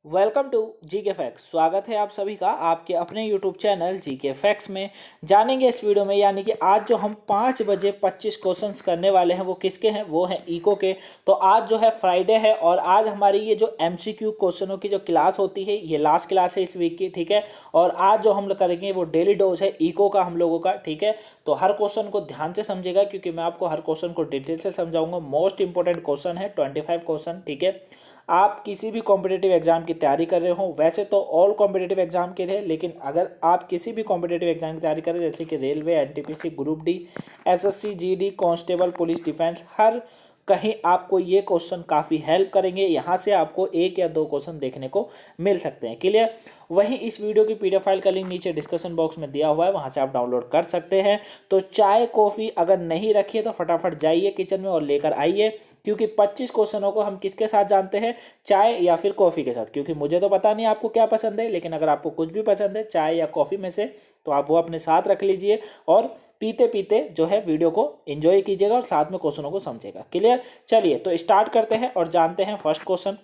Welcome to GK facts. स्वागत है आप सभी का आपके अपने यूट्यूब चैनल जीके फैक्ट्स में। जानेंगे इस वीडियो में, यानी कि आज जो हम 5 बजे 25 क्वेश्चंस करने वाले हैं वो किसके हैं, वो हैं इको के। तो आज जो है फ्राइडे है और आज हमारी ये जो एमसीक्यू क्वेश्चनों की जो क्लास होती है ये लास्ट क्लास है इस वीक की, ठीक है। और आज जो हम लोग करेंगे वो डेली डोज है इको का हम लोगों का, ठीक है। तो हर क्वेश्चन को ध्यान से समझेगा क्योंकि मैं आपको हर क्वेश्चन को डिटेल से समझाऊंगा। मोस्ट इंपॉर्टेंट क्वेश्चन है 25 क्वेश्चन, ठीक है। आप किसी भी कॉम्पिटिटिव एग्जाम की तैयारी कर रहे हो, वैसे तो ऑल कॉम्पिटिटिव एग्जाम के लिए, लेकिन अगर आप किसी भी कॉम्पिटिटिव एग्जाम की तैयारी कर रहे हैं जैसे कि railway, NTPC, group D, SSC, GD, constable, police, defence, हर कहीं आपको ये क्वेश्चन काफ़ी हेल्प करेंगे। यहाँ से आपको एक या दो क्वेश्चन देखने को मिल सकते हैं, क्लियर। वहीं इस वीडियो की पीडीएफ फाइल का लिंक नीचे डिस्क्रिप्शन बॉक्स में दिया हुआ है, वहाँ से आप डाउनलोड कर सकते हैं। तो चाय कॉफ़ी अगर नहीं रखी है तो फटाफट जाइए किचन में और लेकर आइए, क्योंकि 25 क्वेश्चनों को हम किसके साथ जानते हैं, चाय या फिर कॉफ़ी के साथ। क्योंकि मुझे तो पता नहीं आपको क्या पसंद है, लेकिन अगर आपको कुछ भी पसंद है चाय या कॉफ़ी में से, तो आप वो अपने साथ रख लीजिए और पीते पीते जो है वीडियो को एंजॉय कीजिएगा और साथ में क्वेश्चनों को समझेगा, क्लियर। चलिए तो स्टार्ट करते हैं और जानते हैं फर्स्ट क्वेश्चन।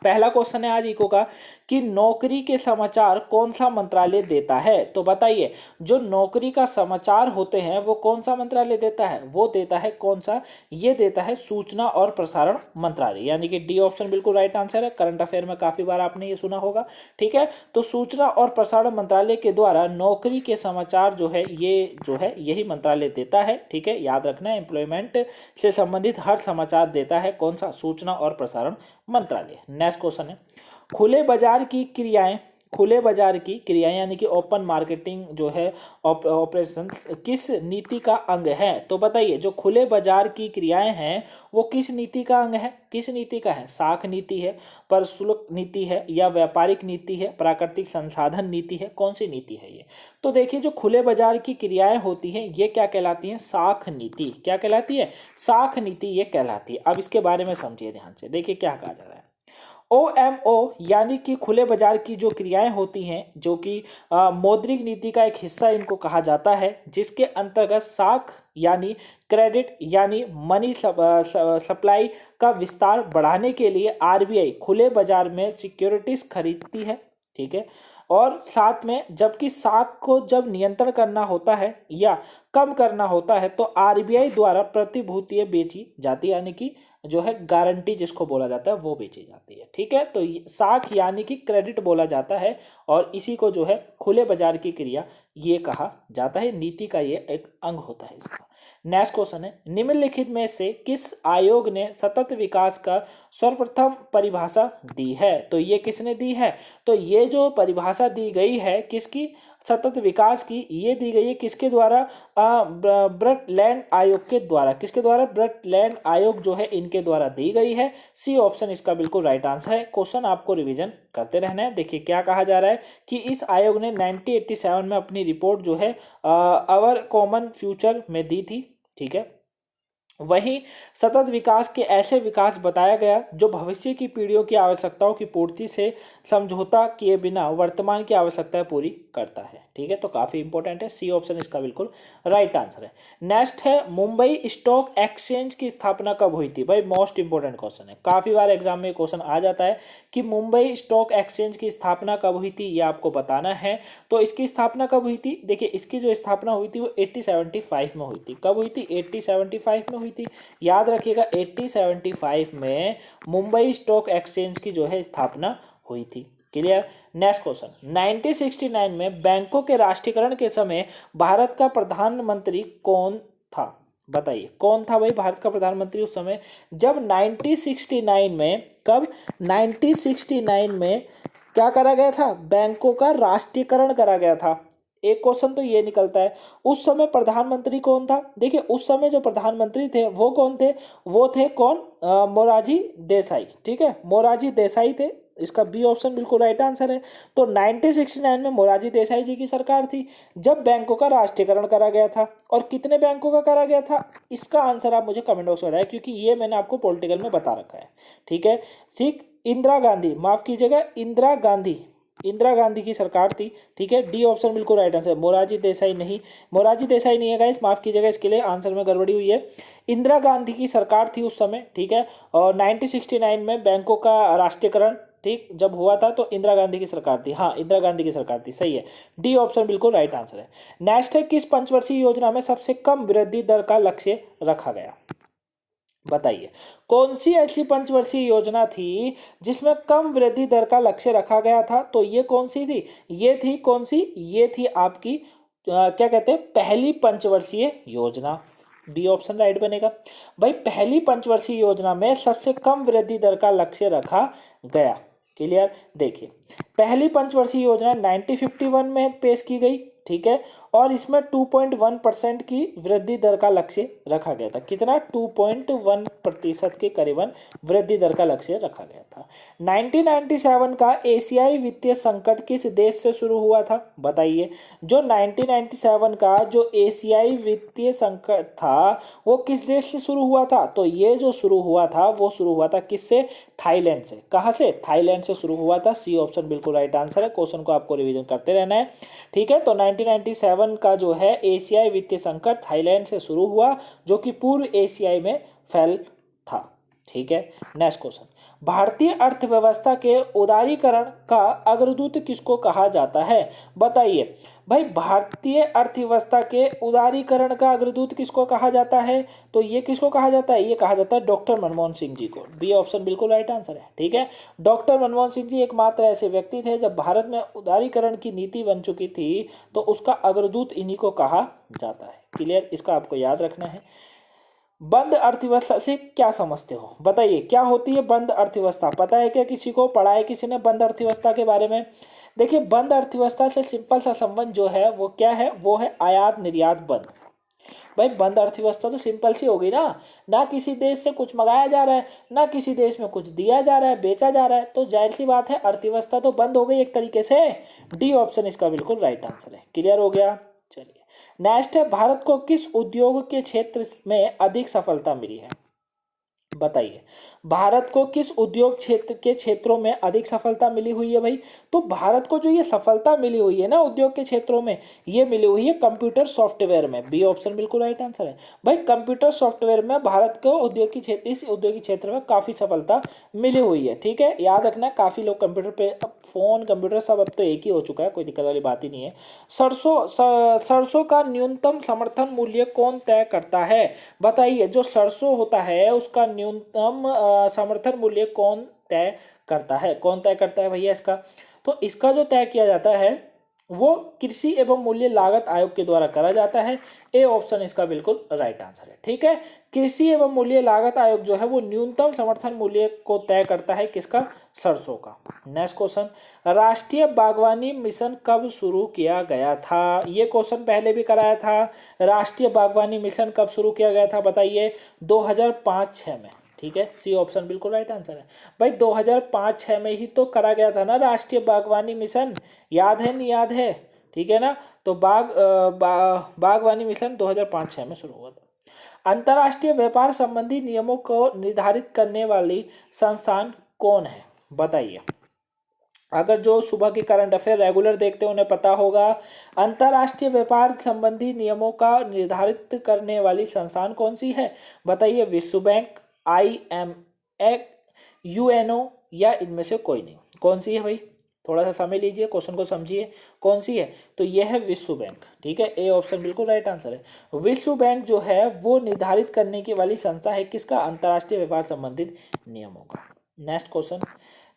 पहला क्वेश्चन है आज इको का कि नौकरी के समाचार कौन सा मंत्रालय देता है। तो बताइए, जो नौकरी का समाचार होते हैं वो कौन सा मंत्रालय देता है, वो देता है कौन सा, ये देता है सूचना और प्रसारण मंत्रालय, यानी कि डी ऑप्शन बिल्कुल राइट आंसर है। करंट अफेयर में काफी बार आपने ये सुना होगा, ठीक है। तो सूचना और प्रसारण मंत्रालय के द्वारा नौकरी के समाचार जो है ये जो है यही मंत्रालय देता है, ठीक है। याद रखना, एम्प्लॉयमेंट से संबंधित हर समाचार देता है कौन सा, सूचना और प्रसारण मंत्रालय। नेक्स्ट क्वेश्चन है, खुले बाजार की क्रियाएं, खुले बाजार की क्रियाएं यानी कि ओपन मार्केटिंग जो है ऑपरेशन किस नीति का अंग है। तो बताइए, जो खुले बाजार की क्रियाएं हैं वो किस नीति का अंग है, किस नीति का है, साख नीति है, प्रशुल्क नीति है, या व्यापारिक नीति है, प्राकृतिक संसाधन नीति है, कौन सी नीति है ये। तो देखिए, जो खुले बाजार की क्रियाएं होती हैं ये क्या कहलाती हैं, साख नीति। क्या कहलाती है, साख नीति ये कहलाती है। अब इसके बारे में समझिए ध्यान से, देखिए क्या कहा जा रहा है। OMO यानी कि खुले बाजार की जो क्रियाएं होती हैं, जो कि मौद्रिक नीति का एक हिस्सा इनको कहा जाता है, जिसके अंतर्गत साख यानी क्रेडिट यानी मनी सप्लाई का विस्तार बढ़ाने के लिए RBI खुले बाजार में सिक्योरिटीज खरीदती है, ठीक है। और साथ में जबकि साख को जब नियंत्रण करना होता है या कम करना होता है तो RBI द्वारा प्रतिभूतियां बेची जाती है, यानी कि जो है गारंटी जिसको बोला जाता है वो बेची जाती है, ठीक है। तो साख यानी कि क्रेडिट बोला जाता है और इसी को जो है खुले बाजार की क्रिया ये कहा जाता है, नीति का ये एक अंग होता है इसका। नेक्स्ट क्वेश्चन है, निम्नलिखित में से किस आयोग ने सतत विकास का सर्वप्रथम परिभाषा दी है। तो ये किसने दी है, तो ये जो परिभाषा दी गई है किसकी, सतत विकास की, ये दी गई है किसके द्वारा, ब्रटलैंड आयोग के द्वारा। किसके द्वारा, ब्रटलैंड आयोग जो है इनके द्वारा दी गई है। सी ऑप्शन इसका बिल्कुल राइट आंसर है। क्वेश्चन आपको रिवीजन करते रहना है। देखिए क्या कहा जा रहा है कि इस आयोग ने 1987 में अपनी रिपोर्ट जो है आवर कॉमन फ्यूचर में दी थी, ठीक है। वहीं सतत विकास के ऐसे विकास बताया गया जो भविष्य की पीढ़ियों की आवश्यकताओं की पूर्ति से समझौता किए बिना वर्तमान की आवश्यकताएं पूरी करता है, ठीक है। तो काफी इंपॉर्टेंट है, सी ऑप्शन इसका बिल्कुल राइट आंसर है। नेक्स्ट है, मुंबई स्टॉक एक्सचेंज की स्थापना कब हुई थी। भाई मोस्ट इंपॉर्टेंट क्वेश्चन है, काफी बार एग्जाम में क्वेश्चन आ जाता है कि मुंबई स्टॉक एक्सचेंज की स्थापना कब हुई थी, ये आपको बताना है। तो इसकी स्थापना कब हुई थी, देखिए इसकी जो स्थापना हुई थी वो 1875 में हुई थी। कब हुई थी, 1875 में हुई थी। याद रखिएगा 1875 में मुंबई स्टॉक एक्सचेंज की जो है स्थापना हुई थी, क्लियर। नेक्स्ट क्वेश्चन, 1969 में बैंकों के राष्ट्रीयकरण के समय भारत का प्रधानमंत्री कौन था। बताइए कौन था भाई भारत का प्रधानमंत्री उस समय, जब 1969 में, कब 1969 में क्या करा गया था, बैंकों का राष्ट्रीयकरण करा गया था। एक क्वेश्चन तो ये निकलता है, उस समय प्रधानमंत्री कौन था। देखिए उस समय जो प्रधानमंत्री थे वो कौन थे, वो थे कौन, मोरारजी देसाई, ठीक है। मोरारजी देसाई थे, इसका बी ऑप्शन बिल्कुल राइट आंसर है। तो 1969 में मोरारजी देसाई जी की सरकार थी जब बैंकों का राष्ट्रीयकरण करा गया था। और कितने बैंकों का करा गया था, इसका आंसर आप मुझे कमेंट बॉक्स में बताएं, क्योंकि ये मैंने आपको पॉलिटिकल में बता रखा है, ठीक है। ठीक, इंदिरा गांधी, माफ कीजिएगा इंदिरा गांधी की सरकार थी, ठीक है। डी ऑप्शन बिल्कुल राइट आंसर, मोरारजी देसाई नहीं, मोरारजी देसाई नहीं है गाइस, माफ कीजिएगा इसके लिए आंसर में गड़बड़ी हुई है। इंदिरा गांधी की सरकार थी उस समय, ठीक है। और 1969 में बैंकों का राष्ट्रीयकरण ठीक, जब हुआ था तो इंदिरा गांधी की सरकार थी। हाँ, इंदिरा गांधी की सरकार थी, सही है, डी ऑप्शन बिल्कुल राइट आंसर है। नेक्स्ट है, किस पंचवर्षीय योजना में सबसे कम वृद्धि दर का लक्ष्य रखा गया? बताइए, कौन सी ऐसी पंचवर्षीय योजना थी जिसमें कम वृद्धि दर का लक्ष्य रखा गया था? तो ये कौन सी थी? ये थी कौन सी? ये थी आपकी क्या कहते हैं, पहली पंचवर्षीय योजना। बी ऑप्शन राइट बनेगा। भाई, पहली पंचवर्षीय योजना में सबसे कम वृद्धि दर का लक्ष्य रखा गया। क्लियर? देखिए, पहली पंचवर्षीय योजना 1951 में पेश की गई, ठीक है, और इसमें 2.1% की वृद्धि दर का लक्ष्य रखा गया था। कितना? 2.1% के करीबन वृद्धि दर का लक्ष्य रखा गया था। 1997 का एशियाई वित्तीय संकट किस देश से शुरू हुआ था? बताइए, जो 1997 का जो एशियाई वित्तीय संकट था वो किस देश से शुरू हुआ था? तो ये जो शुरू हुआ था वो शुरू हुआ था किससे? थाईलैंड से। कहाँ से? थाईलैंड से शुरू हुआ था। सी ऑप्शन बिल्कुल राइट आंसर है। क्वेश्चन को आपको रिवीजन करते रहना है, ठीक है। तो 1997 का जो है एशियाई वित्तीय संकट थाईलैंड से शुरू हुआ, जो कि पूर्व एशियाई में फैल था, ठीक है। नेक्स्ट क्वेश्चन, भारतीय अर्थव्यवस्था के उदारीकरण का अग्रदूत किसको कहा जाता है? बताइए भाई, भारतीय अर्थव्यवस्था के उदारीकरण का अग्रदूत किसको कहा जाता है? तो ये किसको कहा जाता है? ये कहा जाता है डॉक्टर मनमोहन सिंह जी को। बी ऑप्शन बिल्कुल राइट आंसर है, ठीक है। डॉक्टर मनमोहन सिंह जी एकमात्र ऐसे व्यक्ति थे जब भारत में उदारीकरण की नीति बन चुकी थी तो उसका अग्रदूत इन्हीं को कहा जाता है। क्लियर? इसका आपको याद रखना है। बंद अर्थव्यवस्था से क्या समझते हो? बताइए, क्या होती है बंद अर्थव्यवस्था? पता है क्या किसी को? पढ़ा है किसी ने बंद अर्थव्यवस्था के बारे में? देखिए, बंद अर्थव्यवस्था से सिंपल सा संबंध जो है वो क्या है? वो है आयात निर्यात बंद। भाई, बंद अर्थव्यवस्था तो सिंपल सी हो गई ना, ना किसी देश से कुछ मंगाया जा रहा है, ना किसी देश में कुछ दिया जा रहा है, बेचा जा रहा है, तो जाहिर सी बात है अर्थव्यवस्था तो बंद हो गई एक तरीके से। डी ऑप्शन इसका बिल्कुल राइट आंसर है। क्लियर हो गया? चलिए, नेक्स्ट है, भारत को किस उद्योग के क्षेत्र में अधिक सफलता मिली है? बताइए, भारत को किस उद्योग क्षेत्र के क्षेत्रों में अधिक सफलता मिली हुई है? भाई, तो भारत को जो ये सफलता मिली हुई है ना उद्योग के क्षेत्रों में, ये मिली हुई है कंप्यूटर सॉफ्टवेयर में। बी ऑप्शन बिल्कुल राइट आंसर है। भाई, कंप्यूटर सॉफ्टवेयर में भारत को उद्योग की क्षेत्र, इस उद्योगिक क्षेत्र में काफी सफलता मिली हुई है, ठीक है। याद रखना, काफी लोग कंप्यूटर पे, अब फोन कंप्यूटर सब अब तो एक ही हो चुका है, कोई दिक्कत वाली बात ही नहीं है। सरसों का न्यूनतम समर्थन मूल्य कौन तय करता है? बताइए, जो सरसों होता है उसका न्यूनतम समर्थन मूल्य कौन तय करता है? कौन तय करता है भैया इसका? तो इसका जो तय किया जाता है वो कृषि एवं मूल्य लागत आयोग के द्वारा करा जाता है। ए ऑप्शन इसका बिल्कुल राइट आंसर है, ठीक है। कृषि एवं मूल्य लागत आयोग जो है वो न्यूनतम समर्थन मूल्य को तय करता है, किसका? सरसों का। नेक्स्ट क्वेश्चन, राष्ट्रीय बागवानी मिशन कब शुरू किया गया था? ये क्वेश्चन पहले भी कराया था। राष्ट्रीय बागवानी मिशन कब शुरू किया गया था? बताइए, 2005-06 में, ठीक है। सी ऑप्शन बिल्कुल राइट आंसर है। भाई, 2005-06 में ही तो करा गया था ना राष्ट्रीय बागवानी मिशन, याद है नहीं याद है? ठीक है ना। तो बागवानी मिशन 2005-06 में शुरू हुआ था। अंतर्राष्ट्रीय व्यापार संबंधी नियमों को निर्धारित करने वाली संस्थान कौन है? बताइए, अगर जो सुबह की करंट अफेयर रेगुलर देखते हैं उन्हें पता होगा। अंतर्राष्ट्रीय व्यापार संबंधी नियमों का निर्धारित करने वाली संस्थान कौन सी है? बताइए, विश्व बैंक, IMF, UNO या इनमें से कोई नहीं। कौन सी है भाई? थोड़ा सा समय लीजिए, क्वेश्चन को समझिए, कौन सी है? तो यह है विश्व बैंक, ठीक है। ए ऑप्शन बिल्कुल राइट आंसर है। विश्व बैंक जो है वो निर्धारित करने की वाली संस्था है, किसका? अंतर्राष्ट्रीय व्यापार संबंधित नियमों का। नेक्स्ट क्वेश्चन,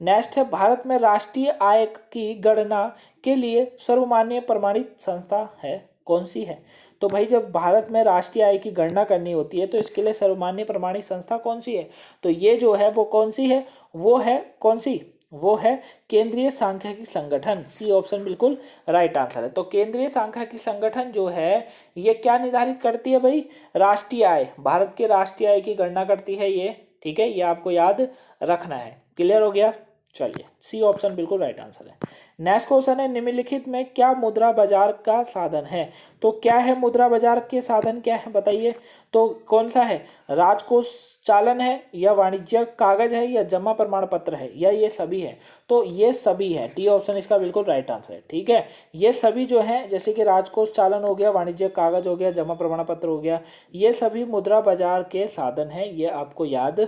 नेक्स्ट है, भारत में राष्ट्रीय आय की गणना के लिए सर्वमान्य प्रमाणित संस्था है, कौन सी है? तो भाई, जब भारत में राष्ट्रीय आय की गणना करनी होती है तो इसके लिए सर्वमान्य प्रमाणित संस्था कौन सी है? तो ये जो है वो कौन सी है? वो है कौन सी? वो है केंद्रीय सांख्यिकी संगठन। सी ऑप्शन बिल्कुल राइट आंसर है। तो केंद्रीय सांख्यिकी संगठन जो है ये क्या निर्धारित करती है भाई? राष्ट्रीय आय, भारत के राष्ट्रीय आय की गणना करती है ये, ठीक है। ये आपको याद रखना है। क्लियर हो गया? चलिए, सी ऑप्शन बिल्कुल राइट आंसर है। नेक्स्ट क्वेश्चन है, निम्नलिखित में क्या मुद्रा बाजार का साधन है? तो क्या है मुद्रा बाजार के साधन, क्या है बताइए? तो कौन सा है? राजकोष चालन है, या वाणिज्यिक कागज है, या जमा प्रमाण पत्र है, या ये सभी है? तो ये सभी है। टी ऑप्शन इसका बिल्कुल राइट आंसर है, ठीक है। ये सभी जो है, जैसे कि राजकोष चालन हो गया, वाणिज्यिक कागज हो गया, जमा प्रमाण पत्र हो गया, ये सभी मुद्रा बाजार के साधन है। ये आपको याद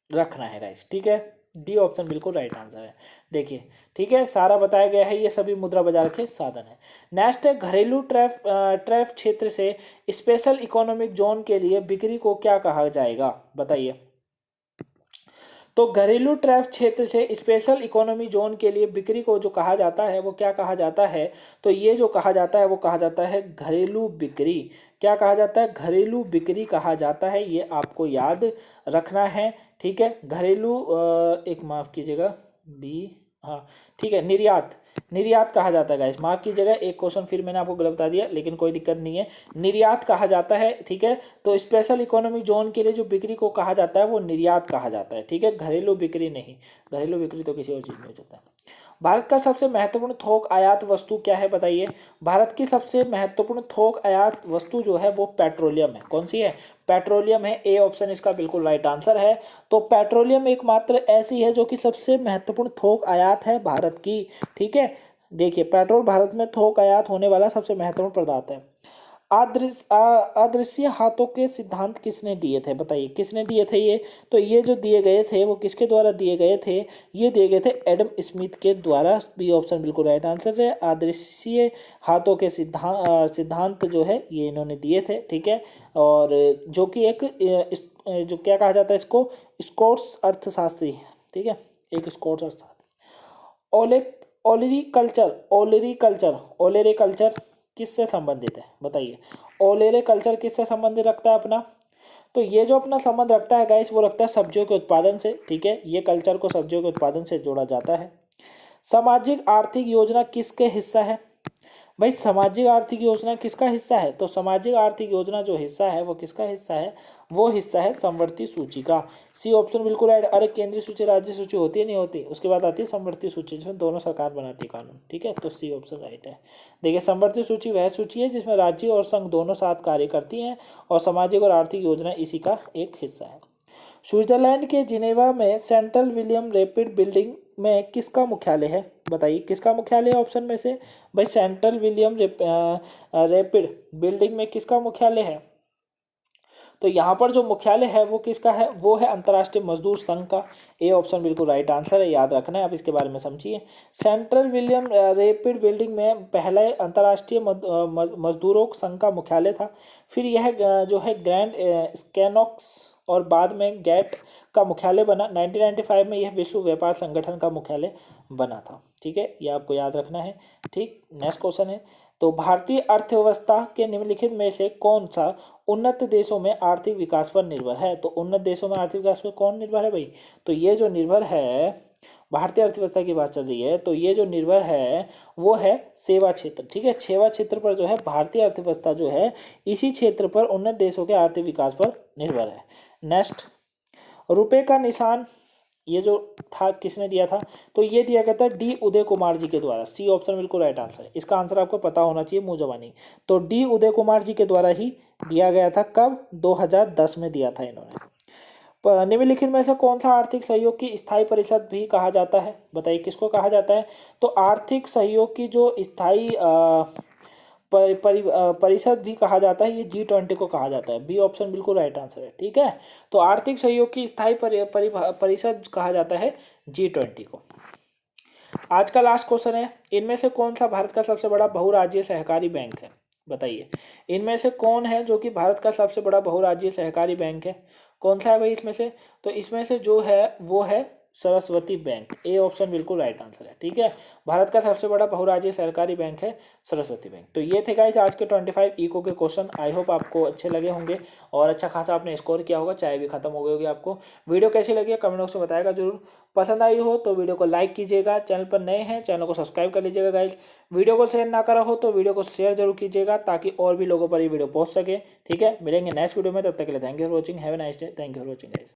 रखना है गाइस, ठीक है। डी ऑप्शन बिल्कुल राइट आंसर है। देखिए ठीक है, सारा बताया गया है, ये सभी मुद्रा बाजार के साधन है। नेक्स्ट है घरेलू टैरिफ क्षेत्र से स्पेशल इकोनॉमिक जोन के लिए बिक्री को क्या कहा जाएगा, बताइए। तो घरेलू टैरिफ क्षेत्र से स्पेशल इकोनॉमी जोन के लिए बिक्री को जो कहा जाता है वो क्या कहा जाता है, तो ये जो कहा जाता है वो कहा जाता है घरेलू बिक्री। क्या कहा जाता है, घरेलू बिक्री कहा जाता है, ये आपको याद रखना है। ठीक है, घरेलू एक माफ़ कीजिएगा बी, हाँ ठीक है, निर्यात, निर्यात कहा जाता है गाइस, माफ़ कीजिएगा एक क्वेश्चन फिर मैंने आपको गलत बता दिया, लेकिन कोई दिक्कत नहीं है, निर्यात कहा जाता है। ठीक है, तो स्पेशल इकोनॉमिक जोन के लिए जो बिक्री को कहा जाता है वो निर्यात कहा जाता है। ठीक है, घरेलू बिक्री नहीं, घरेलू बिक्री तो किसी और चीज़ में हो जाता है। भारत का सबसे महत्वपूर्ण थोक आयात वस्तु क्या है, बताइए। भारत की सबसे महत्वपूर्ण थोक आयात वस्तु जो है वो पेट्रोलियम है। कौन सी है, पेट्रोलियम है, ए ऑप्शन इसका बिल्कुल राइट आंसर है। तो पेट्रोलियम एकमात्र ऐसी है जो कि सबसे महत्वपूर्ण थोक आयात है भारत की। ठीक है, देखिए पेट्रोल भारत में थोक आयात होने वाला सबसे महत्वपूर्ण पदार्थ है। अदृश्य हाथों के सिद्धांत किसने दिए थे, बताइए किसने दिए थे ये, तो ये जो दिए गए थे वो किसके द्वारा दिए गए थे, ये दिए गए थे एडम स्मिथ के द्वारा। बी ऑप्शन बिल्कुल राइट आंसर है। अदृश्य हाथों के सिद्धांत जो है ये इन्होंने दिए थे। ठीक है, और जो कि एक जो क्या कहा जाता है इसको, स्कॉट्स अर्थशास्त्री है। ठीक है, एक स्कॉट्स अर्थशास्त्री। ओलेरिकल्चर किससे संबंधित है, बताइए। ओलेरे कल्चर किससे संबंधित रखता है अपना, तो ये जो अपना संबंध रखता है गाइस वो रखता है सब्जियों के उत्पादन से। ठीक है, ये कल्चर को सब्जियों के उत्पादन से जोड़ा जाता है। सामाजिक आर्थिक योजना किसके हिस्सा है, भाई सामाजिक आर्थिक योजना किसका हिस्सा है, तो सामाजिक आर्थिक योजना जो हिस्सा है वो किसका हिस्सा है, वो हिस्सा है समवर्ती सूची का। सी ऑप्शन बिल्कुल राइट। अरे केंद्रीय सूची राज्य सूची होती है, नहीं होती, उसके बाद आती है समवर्ती सूची जिसमें दोनों सरकार बनाती है कानून। ठीक है, तो सी ऑप्शन राइट है। देखिए समवर्ती सूची वह सूची है जिसमें राज्य और संघ दोनों साथ कार्य करती हैं और सामाजिक और आर्थिक योजना इसी का एक हिस्सा है। स्विट्जरलैंड के जिनेवा में सेंट्रल विलियम रैपिड बिल्डिंग में किसका मुख्यालय है, बताइए किसका मुख्यालय है ऑप्शन में से, भाई सेंट्रल विलियम रैपिड बिल्डिंग में किसका मुख्यालय है, तो यहाँ पर जो मुख्यालय है वो किसका है, वो है अंतर्राष्ट्रीय मजदूर संघ का। ए ऑप्शन बिल्कुल राइट आंसर है, याद रखना है, आप इसके बारे में समझिए। सेंट्रल विलियम रैपिड बिल्डिंग में पहले अंतर्राष्ट्रीय मजदूरों संघ का मुख्यालय था। फिर यह जो है ग्रैंड स्कैनॉक्स और बाद में गैट का मुख्यालय बना। 1995 में यह विश्व व्यापार संगठन का मुख्यालय बना था। ठीक है, ये आपको याद रखना है। ठीक, नेक्स्ट क्वेश्चन है, तो भारतीय अर्थव्यवस्था के निम्नलिखित में से कौन सा उन्नत देशों में आर्थिक विकास पर निर्भर है, तो उन्नत देशों में आर्थिक विकास पर कौन निर्भर है भाई, तो ये जो निर्भर है, भारतीय अर्थव्यवस्था की बात चल रही है, तो ये जो निर्भर है वो है सेवा क्षेत्र। ठीक है, सेवा क्षेत्र पर जो है भारतीय अर्थव्यवस्था जो है इसी क्षेत्र पर उन्नत देशों के आर्थिक विकास पर निर्भर है। नेक्स्ट, रुपए का निशान ये जो था किसने दिया था, तो ये दिया गया था डी उदय कुमार जी के द्वारा। सी ऑप्शन बिल्कुल राइट आंसर है, इसका आंसर आपको पता होना चाहिए मुंह जबानी। तो डी उदय कुमार जी के द्वारा ही दिया गया था, कब, 2010 में दिया था इन्होंने। निम्नलिखित में से कौन सा आर्थिक सहयोग की स्थायी परिषद भी कहा जाता है, बताइए किसको कहा जाता है, तो आर्थिक सहयोग की जो स्थायी परिषद भी कहा जाता है, ये G20 को कहा जाता है। बी ऑप्शन बिल्कुल राइट आंसर है। ठीक है, तो आर्थिक सहयोग की स्थायी परिषद कहा जाता है G20 को। आज का लास्ट क्वेश्चन है, इनमें से कौन सा भारत का सबसे बड़ा बहुराज्यीय सहकारी बैंक है, बताइए। इनमें से कौन है जो कि भारत का सबसे बड़ा बहुराज्यीय सहकारी बैंक है, कौन सा है भाई इसमें से, तो इसमें से जो है वो है सरस्वती बैंक। ए ऑप्शन बिल्कुल राइट आंसर है। ठीक है, भारत का सबसे बड़ा बहुराज्यीय सरकारी बैंक है सरस्वती बैंक। तो ये थे गाइस आज के 25 इको के क्वेश्चन। आई होप आपको अच्छे लगे होंगे और अच्छा खासा आपने स्कोर किया होगा, चाय भी खत्म हो गई होगी आपको। वीडियो कैसी लगी कमेंट बॉक्स में बताएगा जरूर। पसंद आई हो तो वीडियो को लाइक कीजिएगा, चैनल पर नए हैं चैनल को सब्सक्राइब कर लीजिएगा गाइस। वीडियो को शेयर ना करा हो तो वीडियो को शेयर जरूर कीजिएगा ताकि और भी लोगों पर ये वीडियो पहुंच सके। ठीक है, मिलेंगे नेक्स्ट वीडियो में, तब तक के लिए thank you for watching, have a nice day, thank you for watching guys.